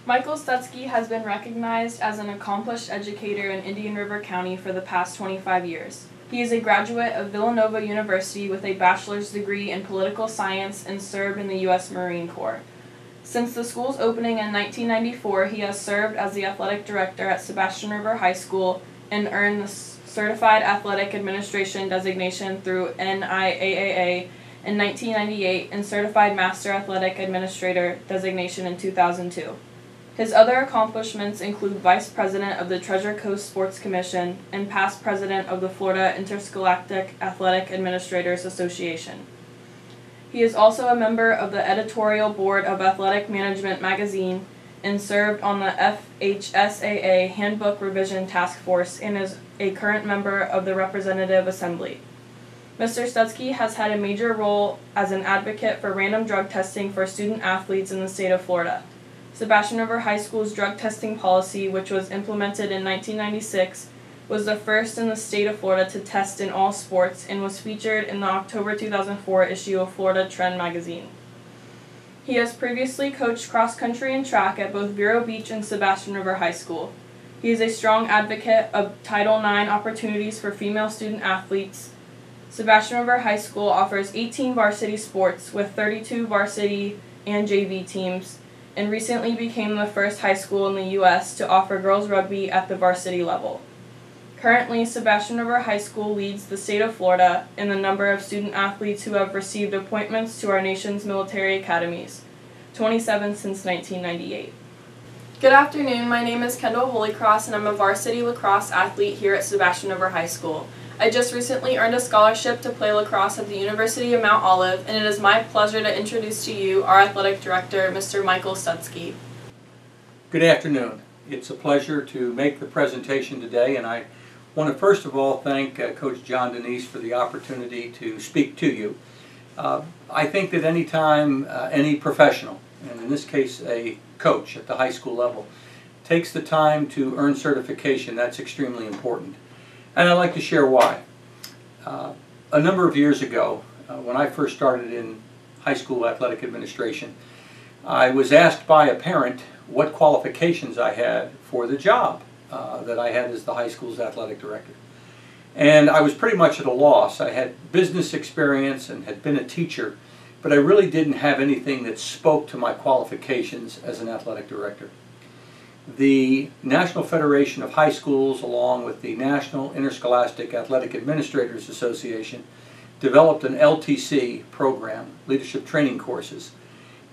Michael Stutzke has been recognized as an accomplished educator in Indian River County for the past 25 years. He is a graduate of Villanova University with a bachelor's degree in political science and served in the U.S. Marine Corps. Since the school's opening in 1994, he has served as the athletic director at Sebastian River High School and earned the Certified Athletic Administration designation through NIAAA in 1998 and Certified Master Athletic Administrator designation in 2002. His other accomplishments include Vice President of the Treasure Coast Sports Commission and past President of the Florida Interscholastic Athletic Administrators Association. He is also a member of the editorial board of Athletic Management magazine and served on the FHSAA Handbook Revision Task Force and is a current member of the Representative Assembly. Mr. Stutzke has had a major role as an advocate for random drug testing for student athletes in the state of Florida. Sebastian River High School's drug testing policy, which was implemented in 1996, was the first in the state of Florida to test in all sports and was featured in the October 2004 issue of Florida Trend magazine. He has previously coached cross-country and track at both Vero Beach and Sebastian River High School. He is a strong advocate of Title IX opportunities for female student athletes. Sebastian River High School offers 18 varsity sports with 32 varsity and JV teams, and recently became the first high school in the U.S. to offer girls rugby at the varsity level. Currently, Sebastian River High School leads the state of Florida in the number of student athletes who have received appointments to our nation's military academies, 27 since 1998. Good afternoon, my name is Kendall Holycross and I'm a varsity lacrosse athlete here at Sebastian River High School. I just recently earned a scholarship to play lacrosse at the University of Mount Olive, and it is my pleasure to introduce to you our athletic director, Mr. Michael Stutzke. Good afternoon. It's a pleasure to make the presentation today, and I want to first of all thank Coach John Denise for the opportunity to speak to you. I think that any time any professional, and in this case a coach at the high school level, takes the time to earn certification, that's extremely important. And I'd like to share why. A number of years ago, when I first started in high school athletic administration, I was asked by a parent what qualifications I had for the job that I had as the high school's athletic director. And I was pretty much at a loss. I had business experience and had been a teacher, but I really didn't have anything that spoke to my qualifications as an athletic director. The National Federation of High Schools, along with the National Interscholastic Athletic Administrators Association, developed an LTC program, leadership training courses.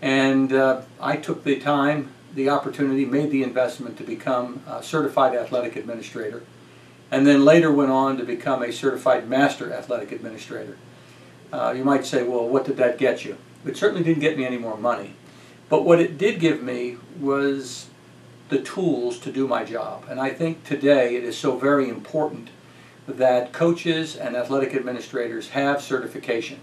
And I took the time, the opportunity, made the investment to become a certified athletic administrator, and then later went on to become a certified master athletic administrator. You might say, well, what did that get you? It certainly didn't get me any more money. But what it did give me was the tools to do my job. And I think today it is so very important that coaches and athletic administrators have certification.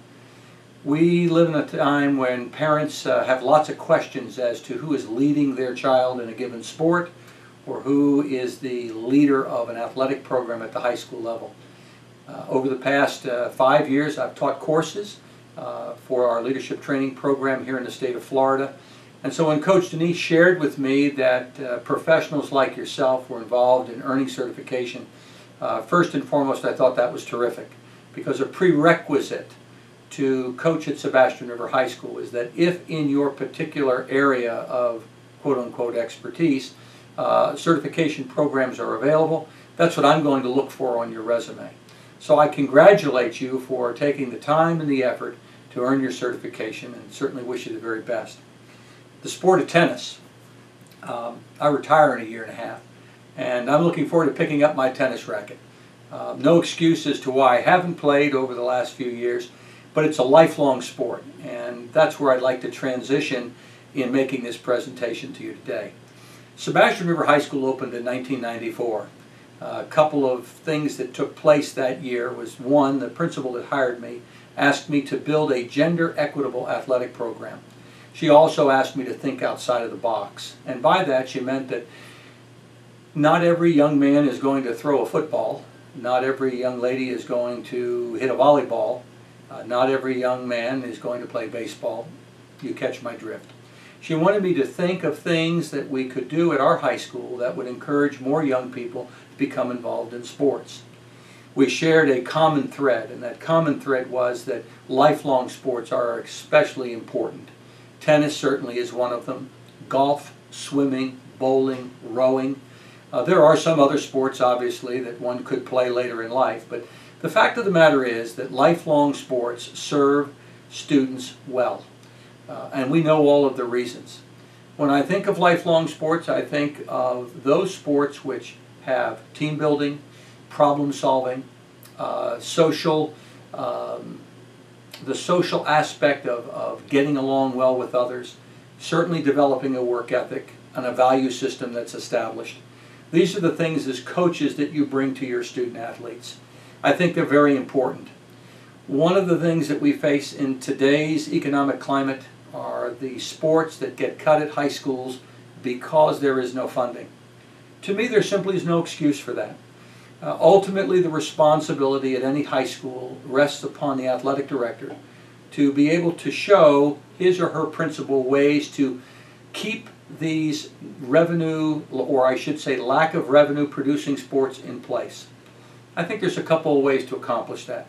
We live in a time when parents have lots of questions as to who is leading their child in a given sport or who is the leader of an athletic program at the high school level. Over the past 5 years, I've taught courses for our leadership training program here in the state of Florida. And so when Coach Denise shared with me that professionals like yourself were involved in earning certification, first and foremost I thought that was terrific, because a prerequisite to coach at Sebastian River High School is that if in your particular area of quote-unquote expertise, certification programs are available, that's what I'm going to look for on your resume. So I congratulate you for taking the time and the effort to earn your certification, and certainly wish you the very best. The sport of tennis. I retire in a year and a half, and I'm looking forward to picking up my tennis racket. No excuse as to why I haven't played over the last few years, but it's a lifelong sport, and that's where I'd like to transition in making this presentation to you today. Sebastian River High School opened in 1994. A couple of things that took place that year was, one, the principal that hired me asked me to build a gender equitable athletic program. She also asked me to think outside of the box, and by that she meant that not every young man is going to throw a football, not every young lady is going to hit a volleyball, not every young man is going to play baseball. You catch my drift. She wanted me to think of things that we could do at our high school that would encourage more young people to become involved in sports. We shared a common thread, and that common thread was that lifelong sports are especially important. Tennis certainly is one of them. Golf, swimming, bowling, rowing. There are some other sports, obviously, that one could play later in life, but the fact of the matter is that lifelong sports serve students well, and we know all of the reasons. When I think of lifelong sports, I think of those sports which have team building, problem solving, the social aspect of getting along well with others, certainly developing a work ethic and a value system that's established. These are the things as coaches that you bring to your student athletes. I think they're very important. One of the things that we face in today's economic climate are the sports that get cut at high schools because there is no funding. To me, there simply is no excuse for that. Ultimately, the responsibility at any high school rests upon the athletic director to be able to show his or her principal ways to keep these revenue, or I should say lack of revenue producing sports in place. I think there's a couple of ways to accomplish that.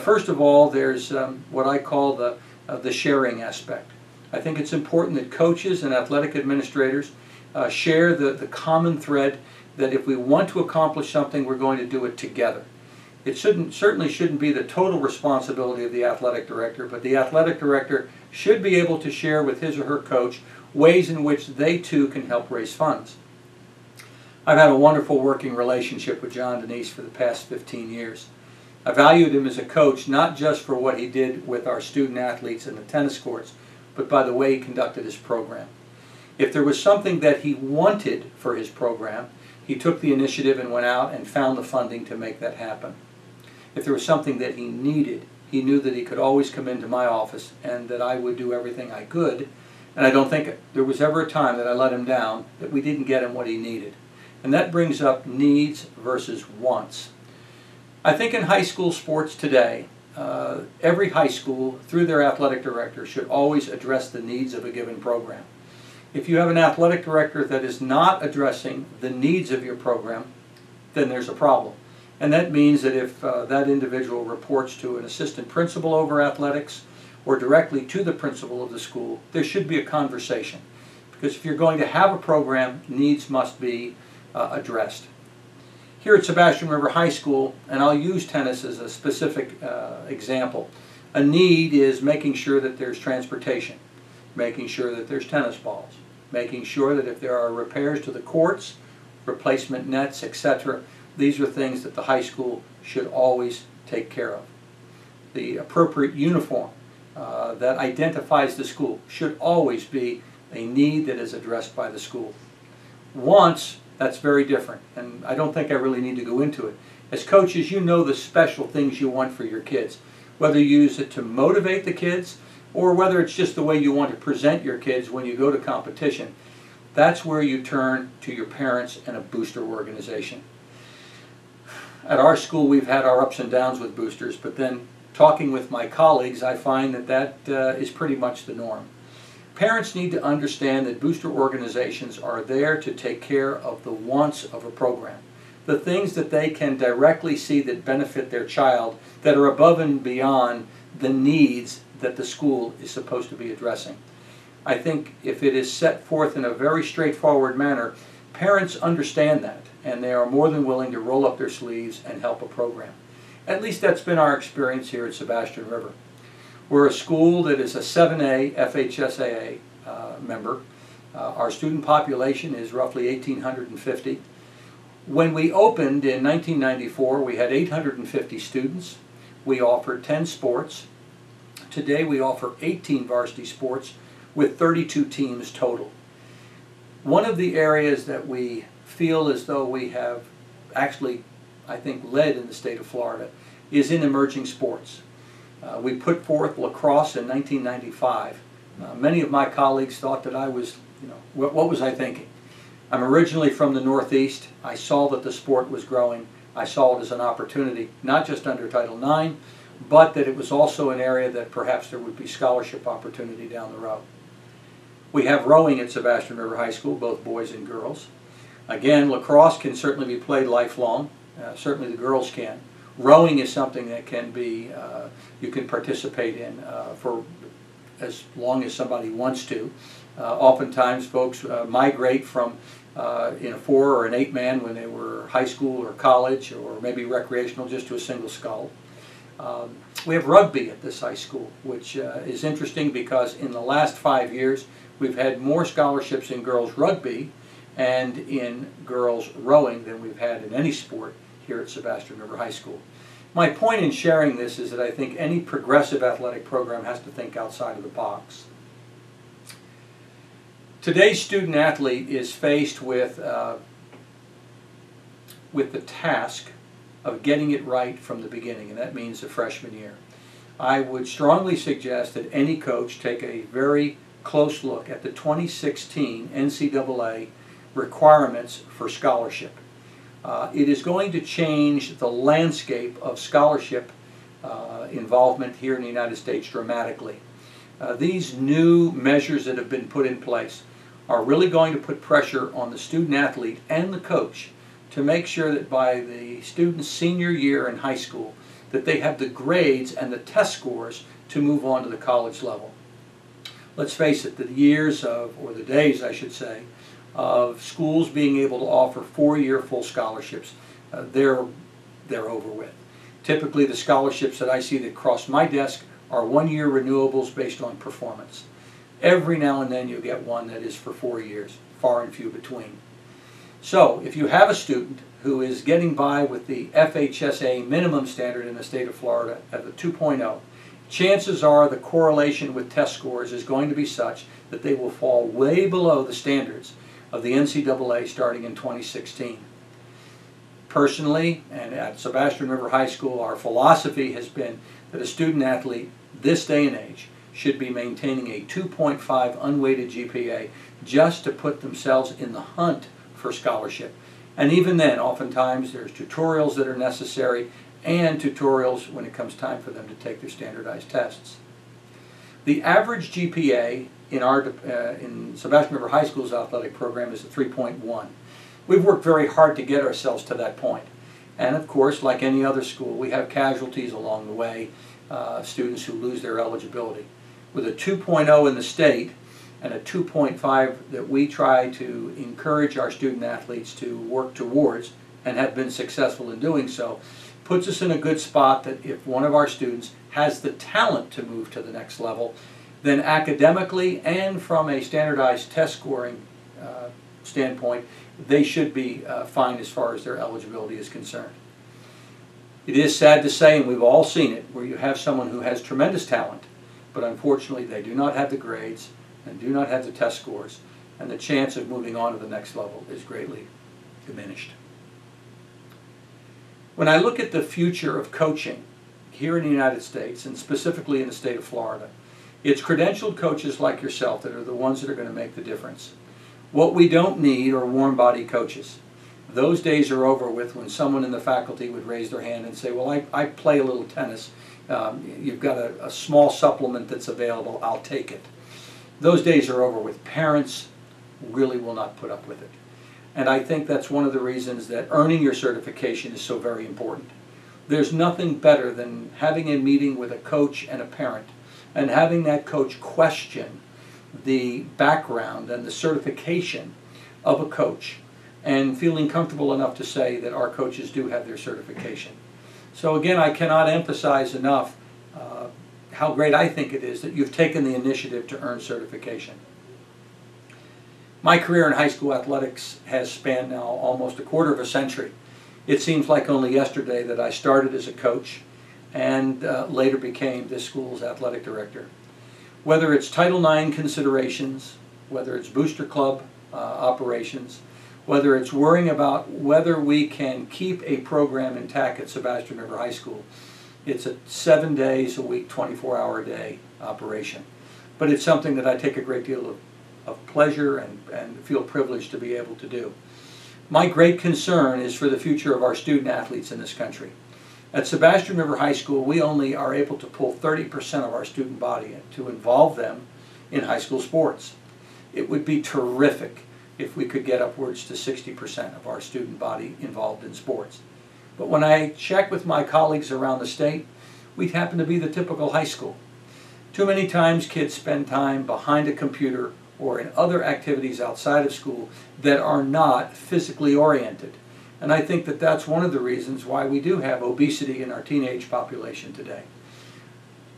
First of all, there's what I call the sharing aspect. I think it's important that coaches and athletic administrators share the common thread that if we want to accomplish something, we're going to do it together. It certainly shouldn't be the total responsibility of the athletic director, but the athletic director should be able to share with his or her coach ways in which they too can help raise funds. I've had a wonderful working relationship with John Denise for the past 15 years. I valued him as a coach not just for what he did with our student athletes in the tennis courts, but by the way he conducted his program. If there was something that he wanted for his program, he took the initiative and went out and found the funding to make that happen. If there was something that he needed, he knew that he could always come into my office and that I would do everything I could. And I don't think there was ever a time that I let him down, that we didn't get him what he needed. And that brings up needs versus wants. I think in high school sports today, every high school, through their athletic director, should always address the needs of a given program. If you have an athletic director that is not addressing the needs of your program, then there's a problem. And that means that if that individual reports to an assistant principal over athletics or directly to the principal of the school, there should be a conversation. Because if you're going to have a program, needs must be addressed. Here at Sebastian River High School, and I'll use tennis as a specific example, a need is making sure that there's transportation, making sure that there's tennis balls, making sure that if there are repairs to the courts, replacement nets, etc., these are things that the high school should always take care of. The appropriate uniform that identifies the school should always be a need that is addressed by the school. Wants, that's very different, and I don't think I really need to go into it. As coaches, you know the special things you want for your kids, whether you use it to motivate the kids or whether it's just the way you want to present your kids when you go to competition. That's where you turn to your parents and a booster organization. At our school, we've had our ups and downs with boosters, but then talking with my colleagues, I find that is pretty much the norm. Parents need to understand that booster organizations are there to take care of the wants of a program, the things that they can directly see that benefit their child, that are above and beyond the needs that the school is supposed to be addressing. I think if it is set forth in a very straightforward manner, parents understand that, and they are more than willing to roll up their sleeves and help a program. At least that's been our experience here at Sebastian River. We're a school that is a 7A FHSAA member. Our student population is roughly 1,850. When we opened in 1994, we had 850 students. We offered 10 sports. Today we offer 18 varsity sports with 32 teams total. One of the areas that we feel as though we have actually, I think, led in the state of Florida is in emerging sports. We put forth lacrosse in 1995. Many of my colleagues thought that I was, what was I thinking? I'm originally from the Northeast. I saw that the sport was growing. I saw it as an opportunity, not just under Title IX, but that it was also an area that perhaps there would be scholarship opportunity down the road. We have rowing at Sebastian River High School, both boys and girls. Again, lacrosse can certainly be played lifelong. Certainly the girls can. Rowing is something that can be, you can participate in for as long as somebody wants to. Oftentimes folks migrate from in a 4 or an 8 man when they were high school or college or maybe recreational just to a single scull. We have rugby at this high school, which is interesting because in the last 5 years we've had more scholarships in girls rugby and in girls rowing than we've had in any sport here at Sebastian River High School. My point in sharing this is that I think any progressive athletic program has to think outside of the box. Today's student athlete is faced with the task of getting it right from the beginning, and that means the freshman year. I would strongly suggest that any coach take a very close look at the 2016 NCAA requirements for scholarship. It is going to change the landscape of scholarship involvement here in the United States dramatically. These new measures that have been put in place are really going to put pressure on the student athlete and the coach to make sure that by the student's senior year in high school that they have the grades and the test scores to move on to the college level. Let's face it, the years of, or the days I should say, of schools being able to offer 4-year full scholarships, they're over with. Typically the scholarships that I see that cross my desk are 1-year renewables based on performance. Every now and then you get one that is for 4 years, far and few between. So if you have a student who is getting by with the FHSA minimum standard in the state of Florida at the 2.0, chances are the correlation with test scores is going to be such that they will fall way below the standards of the NCAA starting in 2016. Personally, and at Sebastian River High School, our philosophy has been that a student athlete this day and age should be maintaining a 2.5 unweighted GPA just to put themselves in the hunt for scholarship. And even then, oftentimes there's tutorials that are necessary and tutorials when it comes time for them to take their standardized tests. The average GPA in Sebastian River High School's athletic program is a 3.1. We've worked very hard to get ourselves to that point. And of course, like any other school, we have casualties along the way, students who lose their eligibility. With a 2.0 in the state and a 2.5 that we try to encourage our student athletes to work towards and have been successful in doing so, puts us in a good spot that if one of our students has the talent to move to the next level, then academically and from a standardized test scoring standpoint, they should be fine as far as their eligibility is concerned. It is sad to say, and we've all seen it, where you have someone who has tremendous talent, but unfortunately they do not have the grades and do not have the test scores, and the chance of moving on to the next level is greatly diminished. When I look at the future of coaching here in the United States, and specifically in the state of Florida, it's credentialed coaches like yourself that are the ones that are going to make the difference. What we don't need are warm-body coaches. Those days are over with when someone in the faculty would raise their hand and say, well, I play a little tennis. You've got a small supplement that's available. I'll take it. Those days are over with. Parents really will not put up with it. And I think that's one of the reasons that earning your certification is so very important. There's nothing better than having a meeting with a coach and a parent and having that coach question the background and the certification of a coach and feeling comfortable enough to say that our coaches do have their certification. So again, I cannot emphasize enough how great I think it is that you've taken the initiative to earn certification. My career in high school athletics has spanned now almost a quarter of a century. It seems like only yesterday that I started as a coach and later became this school's athletic director. Whether it's Title IX considerations, whether it's booster club operations, whether it's worrying about whether we can keep a program intact at Sebastian River High School, it's a 7 days a week, 24-hour-a-day operation. But it's something that I take a great deal of pleasure and feel privileged to be able to do. My great concern is for the future of our student athletes in this country. At Sebastian River High School, we only are able to pull 30% of our student body to involve them in high school sports. It would be terrific if we could get upwards to 60% of our student body involved in sports. But when I check with my colleagues around the state, we happen to be the typical high school. Too many times kids spend time behind a computer or in other activities outside of school that are not physically oriented. And I think that that's one of the reasons why we do have obesity in our teenage population today.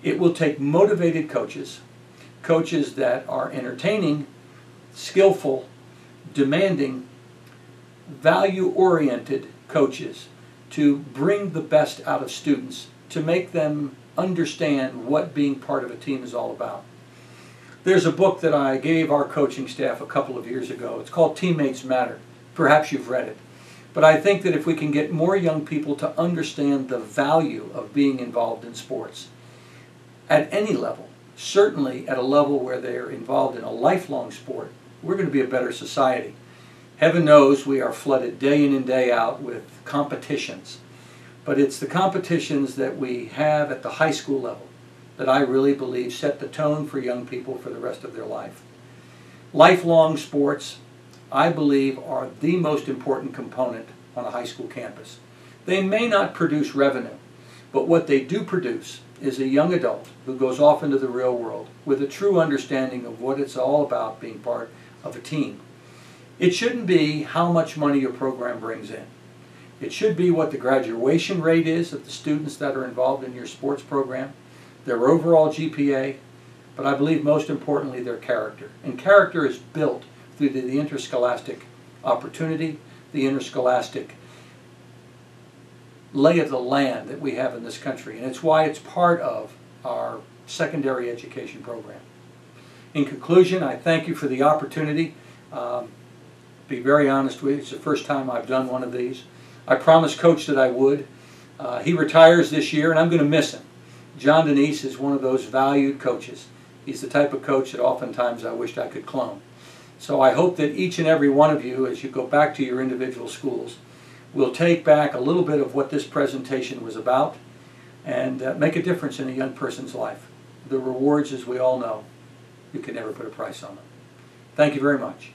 It will take motivated coaches, coaches that are entertaining, skillful, demanding, value-oriented coaches to bring the best out of students, to make them understand what being part of a team is all about. There's a book that I gave our coaching staff a couple of years ago. It's called Teammates Matter. Perhaps you've read it. But I think that if we can get more young people to understand the value of being involved in sports at any level, certainly at a level where they're involved in a lifelong sport, we're going to be a better society. Heaven knows we are flooded day in and day out with competitions. But it's the competitions that we have at the high school level that I really believe set the tone for young people for the rest of their life. Lifelong sports, I believe, are the most important component on a high school campus. They may not produce revenue, but what they do produce is a young adult who goes off into the real world with a true understanding of what it's all about being part of a team. It shouldn't be how much money your program brings in. It should be what the graduation rate is of the students that are involved in your sports program, their overall GPA, but I believe most importantly their character. And character is built through the interscholastic opportunity, the interscholastic lay of the land that we have in this country. And it's why it's part of our secondary education program. In conclusion, I thank you for the opportunity. Be very honest with you, it's the first time I've done one of these. I promised Coach that I would. He retires this year, and I'm going to miss him. John Denise is one of those valued coaches. He's the type of coach that oftentimes I wished I could clone. So I hope that each and every one of you, as you go back to your individual schools, will take back a little bit of what this presentation was about and make a difference in a young person's life. The rewards, as we all know, you can never put a price on them. Thank you very much.